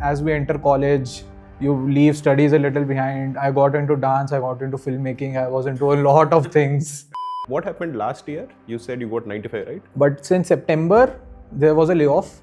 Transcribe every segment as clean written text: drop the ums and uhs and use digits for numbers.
as we enter college, you leave studies a little behind. I got into dance, I got into filmmaking, I was into a lot of things. What happened last year? You said you got 95, right? But since September, there was a layoff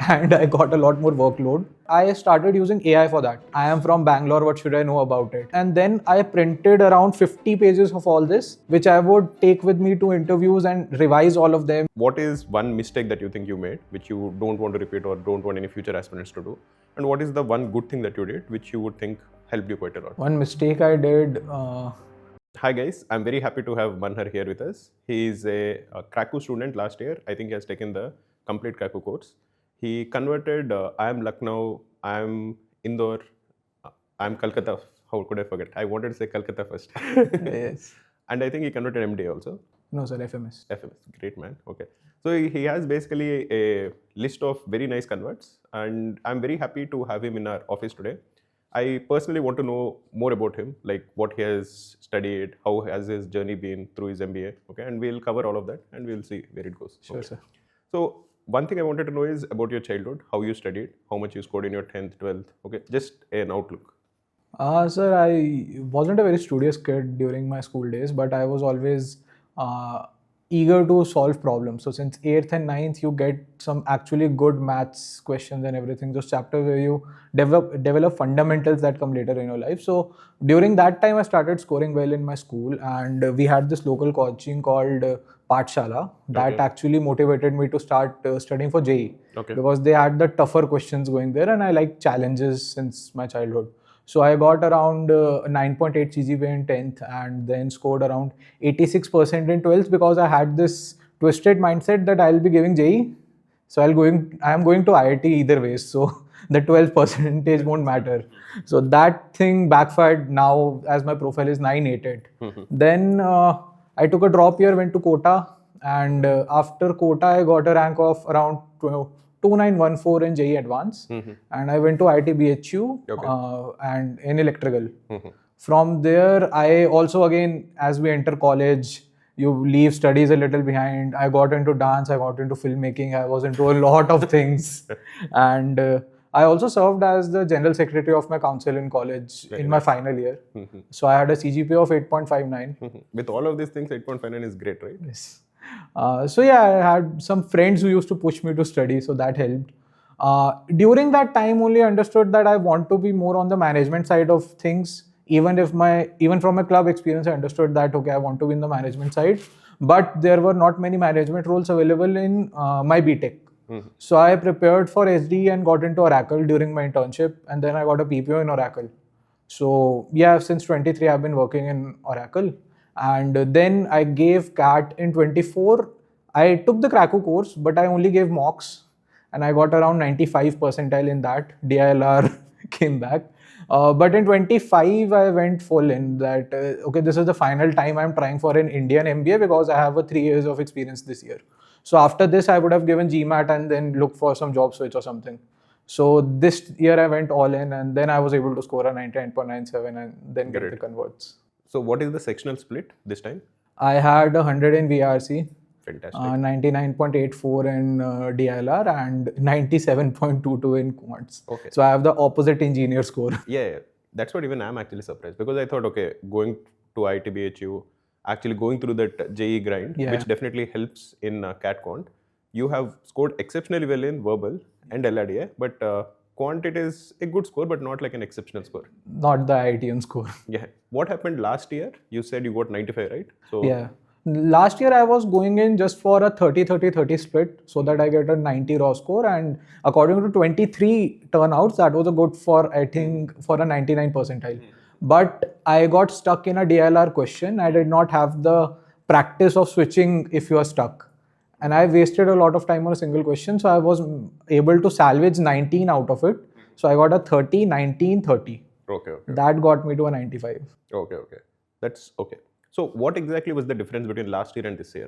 and I got a lot more workload. I started using AI for that. I am from Bangalore, what should I know about it? And then I printed around 50 pages of all this, which I would take with me to interviews and revise all of them. What is one mistake that you think you made, which you don't want to repeat or don't want any future aspirants to do? And what is the one good thing that you did, which you would think helped you quite a lot? One mistake I did. Hi guys, I'm very happy to have Manhar here with us. He is a Cracku student last year. I think he has taken the complete Cracku course. He converted IIM Lucknow, IIM Indore, IIM Calcutta. How could I forget? I wanted to say Calcutta first. Yes. And I think he converted MDA also. No, sir, FMS. FMS, great man. Okay. So he has basically a list of very nice converts, and I'm very happy to have him in our office today. I personally want to know more about him, like what he has studied, how has his journey been through his MBA. Okay, and we'll cover all of that and we'll see where it goes. Sure, okay. sir. So one thing I wanted to know is about your childhood, how you studied, how much you scored in your 10th, 12th. Okay, just an outlook. Sir, I wasn't a very studious kid during my school days, but I was always eager to solve problems. So since 8th and 9th, you get some actually good maths questions and everything. Those chapters where you develop fundamentals that come later in your life. So during that time, I started scoring well in my school, and we had this local coaching called Pathshala that actually motivated me to start studying for JEE. Because they had the tougher questions going there, and I like challenges since my childhood. So I got around 9.8 CGPA in 10th and then scored around 86% in 12th because I had this twisted mindset that I'll be giving JEE. So I am going to IIT either way. So the 12th percentage won't matter. So that thing backfired now as my profile is 988. Then I took a drop year, went to Kota, and after Kota I got a rank of around 2914 in JEE Advanced, and I went to IIT BHU and in electrical. From there, I also again, as we enter college, you leave studies a little behind. I got into dance, I got into filmmaking, I was into a lot of things. And I also served as the general secretary of my council in college in my final year. So I had a CGPA of 8.59. With all of these things, 8.59 is great, right? Yes. So yeah, I had some friends who used to push me to study, so that helped. During that time, only I understood that I want to be more on the management side of things. Even from my club experience, I understood that okay, I want to be in the management side, but there were not many management roles available in my BTech. So I prepared for SD and got into Oracle during my internship, and then I got a PPO in Oracle. So yeah, since 23, I've been working in Oracle. And then I gave CAT in 24. I took the Cracku course, but I only gave mocks, and I got around 95 percentile in that. DILR came back. But in 25, I went full in that, okay, this is the final time I'm trying for an Indian MBA because I have a 3 years of experience this year. So after this, I would have given GMAT and then looked for some job switch or something. So this year I went all in, and then I was able to score a 99.97 and then get the converts. So what is the sectional split this time? I had 100 in VRC, Fantastic. 99.84 in DLR, and 97.22 in quants. Okay. So I have the opposite engineer score. Yeah, that's what even I'm actually surprised, because I thought, okay, going to IIT BHU, actually going through that JEE grind, which definitely helps in CAT Quant. You have scored exceptionally well in verbal and LRDA, but Quant, it is a good score, but not like an exceptional score. Not the IITM score. Yeah. What happened last year? You said you got 95, right? So yeah. Last year I was going in just for a 30-30-30 split so that I get a 90 raw score, and according to 23 turnouts, that was a good for, I think, for a 99 percentile. But I got stuck in a DLR question. I did not have the practice of switching if you are stuck. And I wasted a lot of time on a single question. So I was able to salvage 19 out of it. So I got a 30, 19, 30. Okay. That got me to a 95. Okay. That's okay. So what exactly was the difference between last year and this year?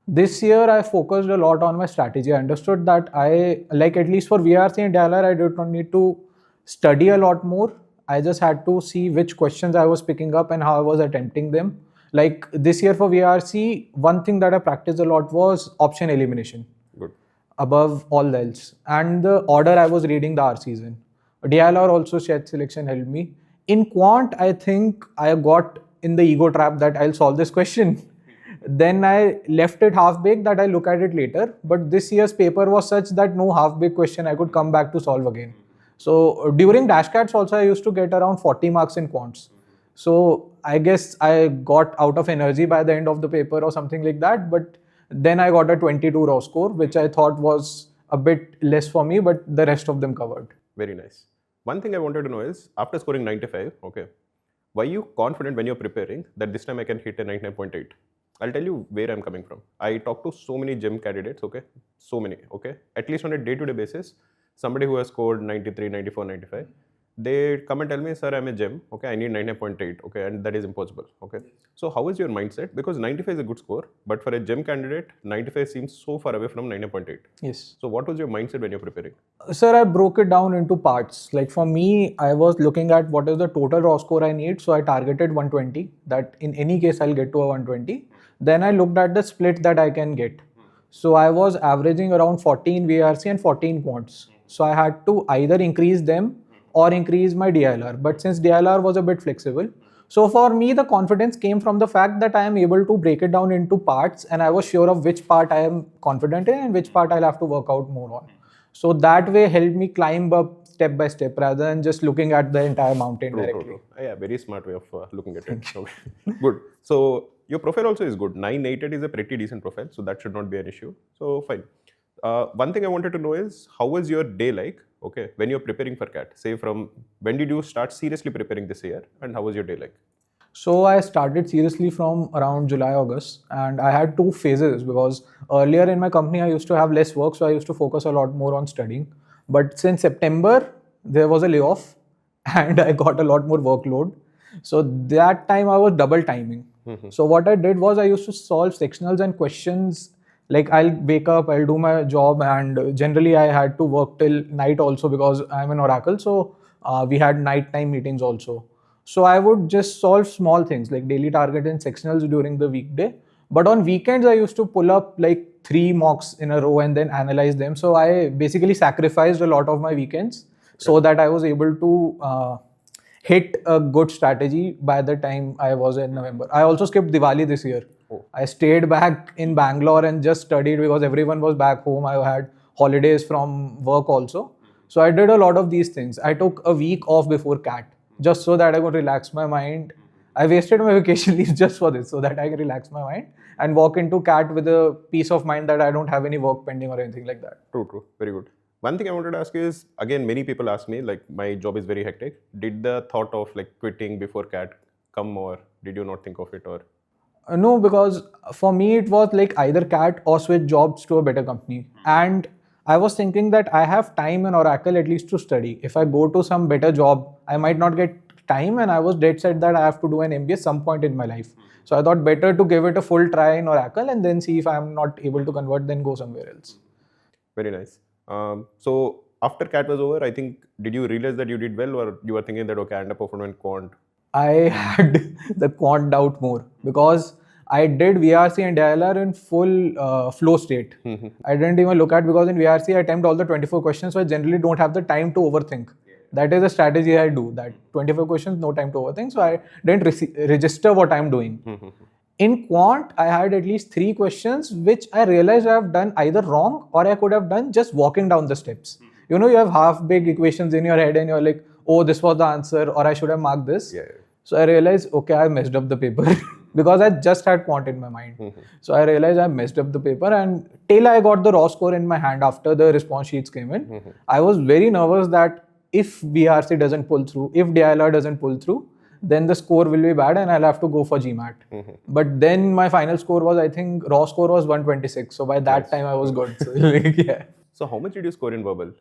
This year, I focused a lot on my strategy. I understood that at least for VRC and DLR, I did not need to study a lot more. I just had to see which questions I was picking up and how I was attempting them. Like this year for VRC, one thing that I practiced a lot was option elimination. Good. Above all else. And the order I was reading the RCs in. DLR also shed selection helped me. In quant, I think I got in the ego trap that I'll solve this question. Then I left it half-baked that I'll look at it later. But this year's paper was such that no half-baked question I could come back to solve again. So during DashCats also I used to get around 40 marks in quants. So I guess I got out of energy by the end of the paper or something like that. But then I got a 22 raw score, which I thought was a bit less for me, but the rest of them covered. Very nice. One thing I wanted to know is, after scoring 95, okay, were you confident when you're preparing that this time I can hit a 99.8? I'll tell you where I'm coming from. I talk to so many gym candidates, okay, so many, okay, at least on a day-to-day basis, somebody who has scored 93, 94, 95, they come and tell me, sir, I'm a gem, okay, I need 99.8, okay, and that is impossible, okay. So how is your mindset? Because 95 is a good score, but for a gem candidate, 95 seems so far away from 99.8. Yes. So what was your mindset when you're preparing? Sir, I broke it down into parts. Like for me, I was looking at what is the total raw score I need. So I targeted 120, that in any case I'll get to a 120. Then I looked at the split that I can get. So I was averaging around 14 VRC and 14 quants. So I had to either increase them or increase my DLR. But since DLR was a bit flexible, so for me, the confidence came from the fact that I am able to break it down into parts and I was sure of which part I am confident in and which part I'll have to work out more on. So that way helped me climb up step by step rather than just looking at the entire mountain directly. True. Yeah, very smart way of looking at it. Okay. Good. So your profile also is good. 988 is a pretty decent profile, so that should not be an issue. So fine. One thing I wanted to know is, how was your day like, okay, when you're preparing for CAT? Say from when did you start seriously preparing this year, and how was your day like? So I started seriously from around July, August, and I had two phases because earlier in my company I used to have less work, so I used to focus a lot more on studying. But since September, there was a layoff and I got a lot more workload. So that time I was double timing. So what I did was I used to solve sectionals and questions. Like I'll wake up, I'll do my job, and generally I had to work till night also because I'm an Oracle. So we had nighttime meetings also. So I would just solve small things like daily target and sectionals during the weekday. But on weekends, I used to pull up like 3 mocks in a row and then analyze them. So I basically sacrificed a lot of my weekends so that I was able to hit a good strategy by the time I was in November. I also skipped Diwali this year. I stayed back in Bangalore and just studied because everyone was back home. I had holidays from work also. So I did a lot of these things. I took a week off before CAT just so that I could relax my mind. I wasted my vacation leave just for this so that I can relax my mind and walk into CAT with a peace of mind that I don't have any work pending or anything like that. True. Very good. One thing I wanted to ask is, again, many people ask me, like, my job is very hectic. Did the thought of like quitting before CAT come, or did you not think of it? Or No, because for me it was like either CAT or switch jobs to a better company. And I was thinking that I have time in Oracle at least to study. If I go to some better job, I might not get time, and I was dead set that I have to do an MBA some point in my life. So I thought better to give it a full try in Oracle and then see if I'm not able to convert, then go somewhere else. very nice. So after CAT was over, I think, did you realize that you did well, or you were thinking that, okay, I underperformed in quant? I had the quant doubt more because I did VRC and DLR in full flow state. I didn't even look at, because in VRC I attempt all the 24 questions, so I generally don't have the time to overthink. That is a strategy I do, that 24 questions, no time to overthink. So I didn't register what I'm doing. In quant, I had at least 3 questions which I realized I have done either wrong or I could have done just walking down the steps. You know, you have half-baked equations in your head and you're like, oh, this was the answer, or I should have marked this. So I realized, okay, I messed up the paper because I just had quant in my mind. So I realized I messed up the paper, and till I got the raw score in my hand after the response sheets came in, I was very nervous that if VRC doesn't pull through, if DLR doesn't pull through, then the score will be bad and I'll have to go for GMAT. But then my final score was, I think, raw score was 126. So by that time I was good. So, yeah. So how much did you score in verbal?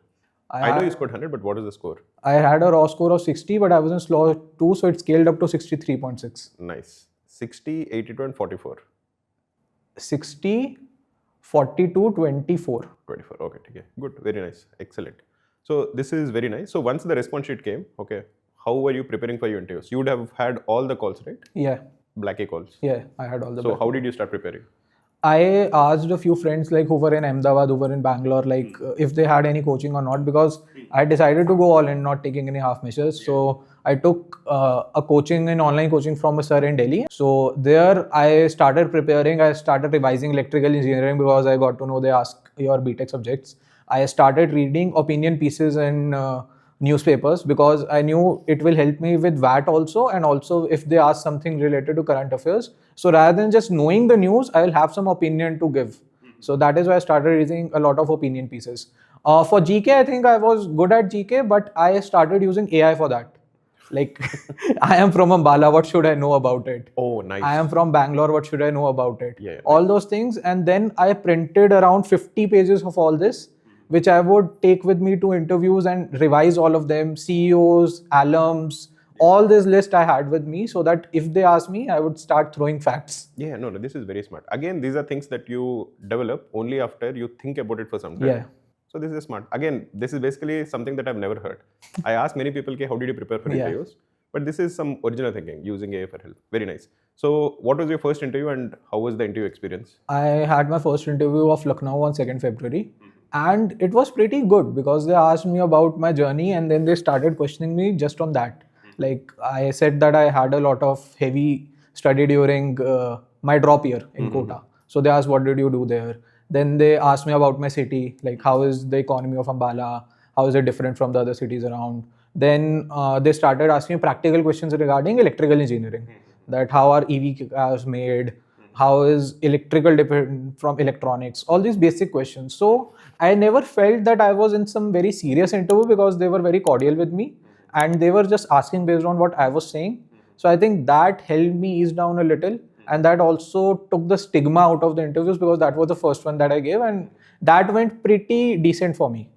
I know you scored 100, but what is the score? I had a raw score of 60, but I was in slow 2, so it scaled up to 63.6. Nice. 60, 82 and 44. 60, 42, 24. 24, okay, good, very nice, excellent. So this is very nice. So once the response sheet came, okay, how were you preparing for your interviews? You would have had all the calls, right? Yeah. BLACKI calls. Yeah, I had all the. So how did you start preparing? I asked a few friends like who were in Ahmedabad, who were in Bangalore, like if they had any coaching or not, because I decided to go all in, not taking any half measures. So I took a coaching and online coaching from a sir in Delhi. So there I started preparing. I started revising electrical engineering because I got to know they ask your BTech subjects. I started reading opinion pieces in newspapers because I knew it will help me with that also, and also if they ask something related to current affairs. So rather than just knowing the news, I will have some opinion to give. So that is why I started reading a lot of opinion pieces. For GK, I think I was good at GK, but I started using AI for that. Like, I am from Ambala, what should I know about it? Oh, nice. I am from Bangalore, what should I know about it? Yeah, all those things. And then I printed around 50 pages of all this, which I would take with me to interviews and revise all of them, CEOs, alums, all this list I had with me, so that if they ask me, I would start throwing facts. Yeah, no, this is very smart. Again, these are things that you develop only after you think about it for some time. Yeah. So this is smart. Again, this is basically something that I've never heard. I ask many people, how did you prepare for Yeah. interviews? But this is some original thinking, using AI for help. Very nice. So what was your first interview and how was the interview experience? I had my first interview of Lucknow on 2nd February. And it was pretty good because they asked me about my journey and then they started questioning me just on that. Like I said that I had a lot of heavy study during my drop year in Kota. So they asked, what did you do there? Then they asked me about my city, like how is the economy of Ambala? How is it different from the other cities around? Then they started asking practical questions regarding electrical engineering, that how are EV cars made? How is electrical different from electronics? All these basic questions. So I never felt that I was in some very serious interview because they were very cordial with me and they were just asking based on what I was saying. So I think that helped me ease down a little, and that also took the stigma out of the interviews because that was the first one that I gave and that went pretty decent for me.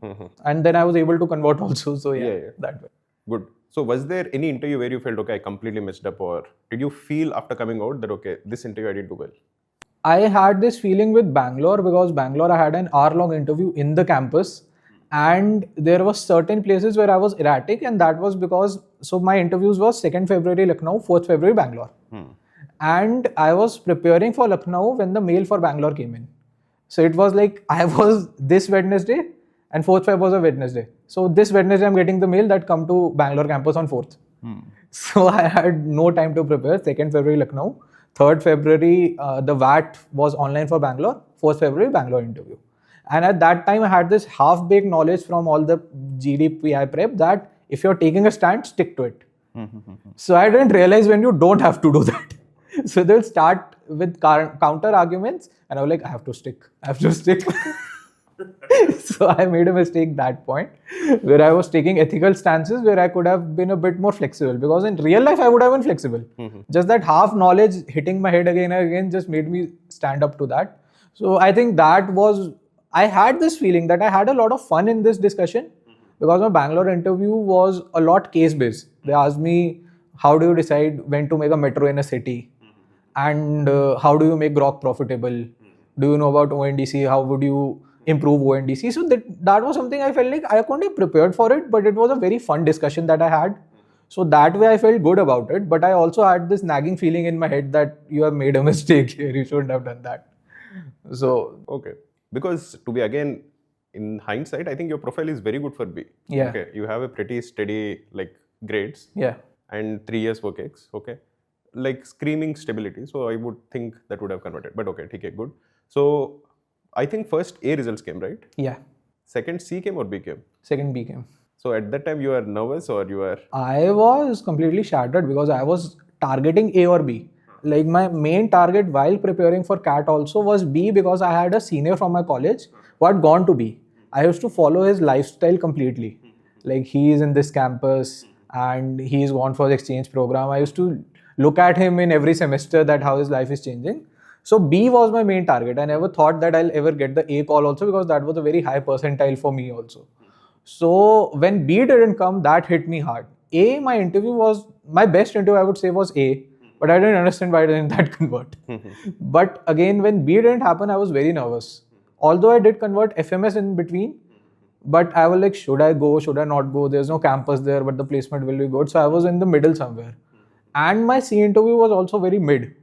And then I was able to convert also. So yeah. That way. Good. So was there any interview where you felt, okay, I completely messed up, or did you feel after coming out that, okay, this interview I didn't do well? I had this feeling with Bangalore because Bangalore I had an hour-long interview in the campus, and there were certain places where I was erratic, and that was because, so my interviews was 2nd February Lucknow, 4th February Bangalore. And I was preparing for Lucknow when the mail for Bangalore came in. So it was like I was this Wednesday and 4th Feb was a Wednesday. So this Wednesday I'm getting the mail that come to Bangalore campus on 4th. So I had no time to prepare. 2nd February Lucknow, 3rd February the VAT was online for Bangalore, 4th February Bangalore interview. And at that time I had this half-baked knowledge from all the GDPI prep that if you're taking a stand, stick to it. So I didn't realize when you don't have to do that. So they'll start with counter arguments and I was like, I have to stick. So I made a mistake that point where I was taking ethical stances where I could have been a bit more flexible, because in real life I would have been flexible. Just that half knowledge hitting my head again and again just made me stand up to that. So I think that was, I had this feeling that I had a lot of fun in this discussion because my Bangalore interview was a lot case based. They asked me, how do you decide when to make a metro in a city? And how do you make Grok profitable? Do you know about ONDC? How would you improve ONDC? So that was something I felt like I couldn't have prepared for it, but it was a very fun discussion that I had. So that way I felt good about it. But I also had this nagging feeling in my head that you have made a mistake here. You shouldn't have done that. So okay, because to be again in hindsight, I think your profile is very good for B. Yeah. Okay, you have a pretty steady like grades. Yeah. And 3 years work ex. Okay. Like screaming stability. So I would think that would have converted. But okay, okay, good. So I think first A results came, right? Yeah. Second C came or B came? Second B came. So at that time you were nervous or you were? I was completely shattered because I was targeting A or B. Like my main target while preparing for CAT also was B because I had a senior from my college who had gone to B. I used to follow his lifestyle completely. Like he is in this campus and he's gone for the exchange program. I used to look at him in every semester that how his life is changing. So B was my main target. I never thought that I'll ever get the A call also because that was a very high percentile for me also. So when B didn't come, that hit me hard. A, my interview was, my best interview I would say was A, but I didn't understand why didn't that convert. But again, when B didn't happen, I was very nervous. Although I did convert FMS in between, but I was like, should I go, should I not go? There's no campus there, but the placement will be good. So I was in the middle somewhere. And my C interview was also very mid.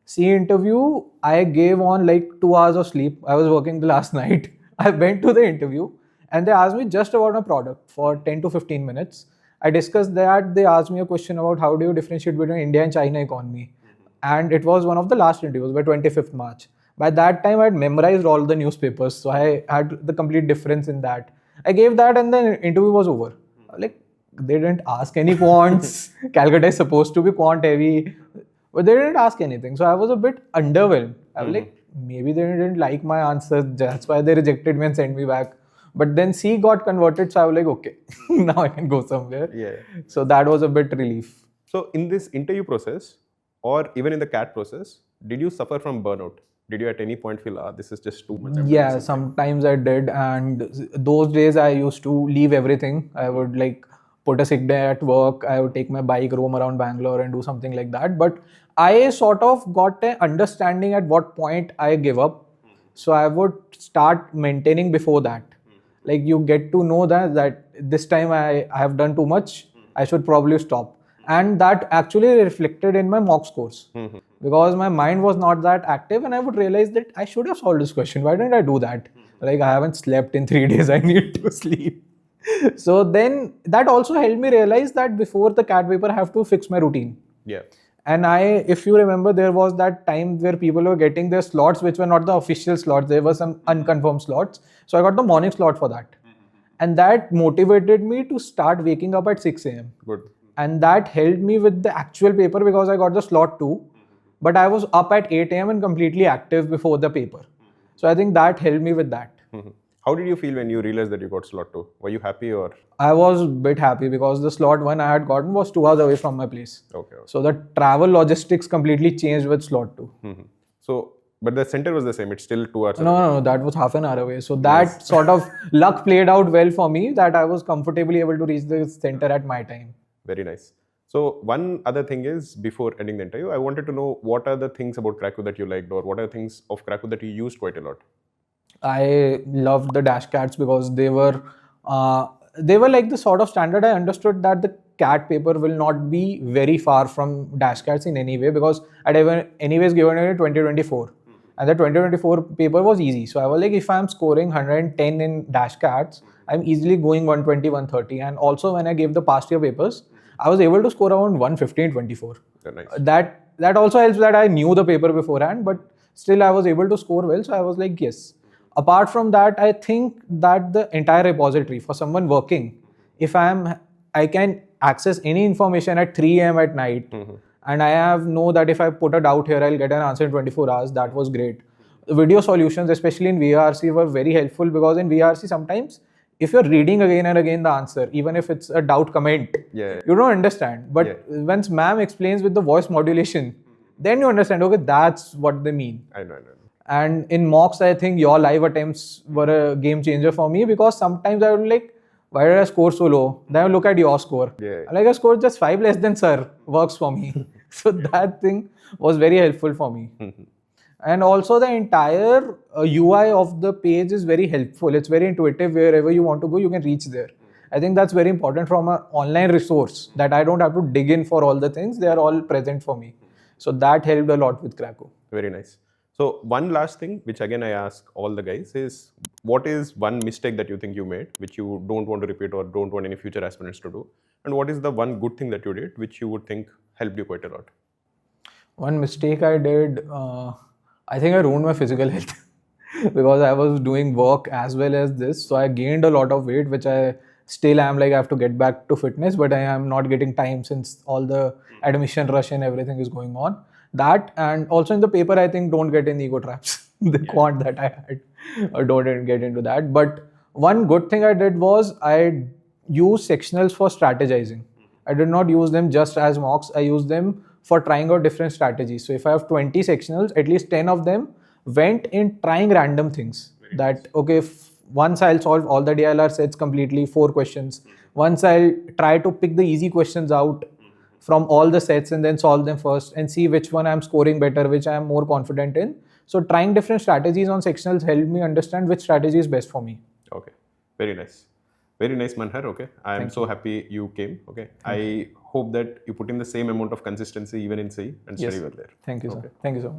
C interview, I gave on like 2 hours of sleep. I was working the last night. I went to the interview and they asked me just about my product for 10 to 15 minutes. I discussed that. They asked me a question about how do you differentiate between India and China economy. And it was one of the last interviews by 25th March. By that time, I had memorized all the newspapers. So I had the complete difference in that. I gave that and the interview was over. Like, they didn't ask any quants. Calcutta is supposed to be quant heavy, but they didn't ask anything. So I was a bit underwhelmed. I was like, maybe they didn't like my answers. That's why they rejected me and sent me back. But then C got converted. So I was like, okay, now I can go somewhere. Yeah. So that was a bit relief. So in this interview process, or even in the CAT process, did you suffer from burnout? Did you at any point feel, this is just too much? Yeah, sometimes I did. And those days I used to leave everything. I would like put a sick day at work. I would take my bike, roam around Bangalore and do something like that. But I sort of got an understanding at what point I give up. So I would start maintaining before that. Like you get to know that this time I have done too much. I should probably stop. And that actually reflected in my mock scores. Because my mind was not that active and I would realize that I should have solved this question. Why didn't I do that? Like I haven't slept in 3 days. I need to sleep. So then that also helped me realize that before the CAT paper, I have to fix my routine. Yeah. And if you remember, there was that time where people were getting their slots, which were not the official slots. There were some unconfirmed slots. So I got the morning slot for that. And that motivated me to start waking up at 6 a.m. Good. And that helped me with the actual paper because I got the slot too. But I was up at 8 a.m. and completely active before the paper. So I think that helped me with that. How did you feel when you realized that you got slot 2? Were you happy or? I was a bit happy because the slot 1 I had gotten was 2 hours away from my place. Okay. So the travel logistics completely changed with slot 2. So, but the center was the same. It's still 2 hours. No, that was half an hour away. So that sort of luck played out well for me that I was comfortably able to reach the center at my time. Very nice. So one other thing is, before ending the interview, I wanted to know what are the things about Cracku that you liked, or what are the things of Cracku that you used quite a lot? I loved the DashCATs because they were like the sort of standard. I understood that the CAT paper will not be very far from DashCATs in any way because I'd anyways given it in 2024. And the 2024 paper was easy. So I was like, if I'm scoring 110 in DashCATs, I'm easily going 120, 130. And also when I gave the past year papers, I was able to score around 150 in 24. Nice. That also helps that I knew the paper beforehand, but still I was able to score well. So I was like, yes. Apart from that, I think that the entire repository for someone working, if I can access any information at 3 a.m. at night, and I know that if I put a doubt here, I'll get an answer in 24 hours. That was great. The video solutions, especially in VRC, were very helpful because in VRC sometimes, if you're reading again and again the answer, even if it's a doubt comment, you don't understand. But once ma'am explains with the voice modulation, then you understand, okay, that's what they mean. I know. And in mocks, I think your live attempts were a game changer for me because sometimes I would like, why did I score so low? Then I look at your score. Like I scored just 5 less than sir, works for me. So that thing was very helpful for me. And also the entire UI of the page is very helpful. It's very intuitive. Wherever you want to go, you can reach there. I think that's very important from an online resource that I don't have to dig in for all the things. They are all present for me. So that helped a lot with Cracku. Very nice. So one last thing, which again I ask all the guys, is what is one mistake that you think you made, which you don't want to repeat or don't want any future aspirants to do? And what is the one good thing that you did, which you would think helped you quite a lot? One mistake I did, I think I ruined my physical health because I was doing work as well as this. So I gained a lot of weight, which I still am like I have to get back to fitness, but I am not getting time since all the admission rush and everything is going on. That, and also in the paper, I think don't get in ego traps. The quant that I had, don't get into that. But one good thing I did was I used sectionals for strategizing. I did not use them just as mocks. I used them for trying out different strategies. So if I have 20 sectionals, at least 10 of them went in trying random things. That, okay, once I'll solve all the DLR sets completely, 4 questions. Once I'll try to pick the easy questions out from all the sets and then solve them first and see which one I'm scoring better, which I'm more confident in. So trying different strategies on sectionals helped me understand which strategy is best for me. Okay, very nice. Very nice, Manhar. Okay, I am so happy you came. Okay, I hope that you put in the same amount of consistency even in CE and study well there. Thank you, sir. Thank you so much.